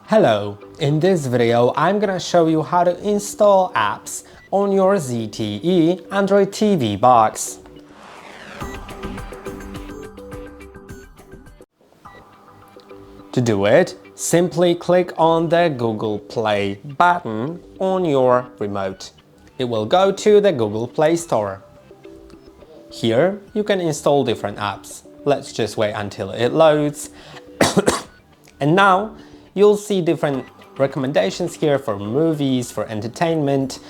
Hello, in this video I'm gonna show you how to install apps on your ZTE Android TV box. To do it, simply click on the Google Play button on your remote. It will go to the Google Play Store. Here you can install different apps. Let's just wait until it loads. And now you'll see different recommendations here for movies, for entertainment,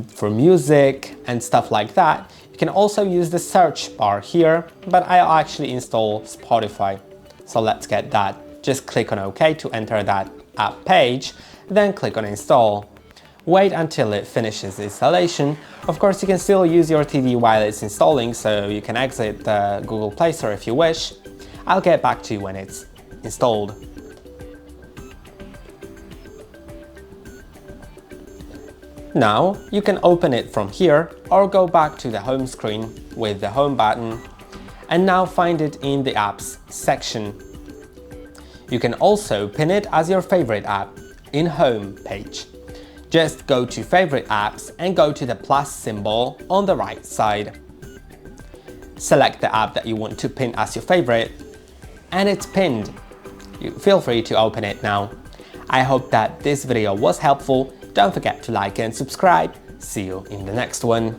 for music and stuff like that. You can also use the search bar here, but I'll actually install Spotify. So let's get that. Just click on OK to enter that app page, then click on install. Wait until it finishes installation. Of course, you can still use your TV while it's installing, so you can exit the Google Play Store if you wish. I'll get back to you when it's installed. Now you can open it from here or go back to the home screen with the home button and now find it in the apps section. You can also pin it as your favorite app in home page. Just go to favorite apps and go to the plus symbol on the right side. Select the app that you want to pin as your favorite and it's pinned. Feel free to open it now. I hope that this video was helpful. Don't forget to like and subscribe. See you in the next one.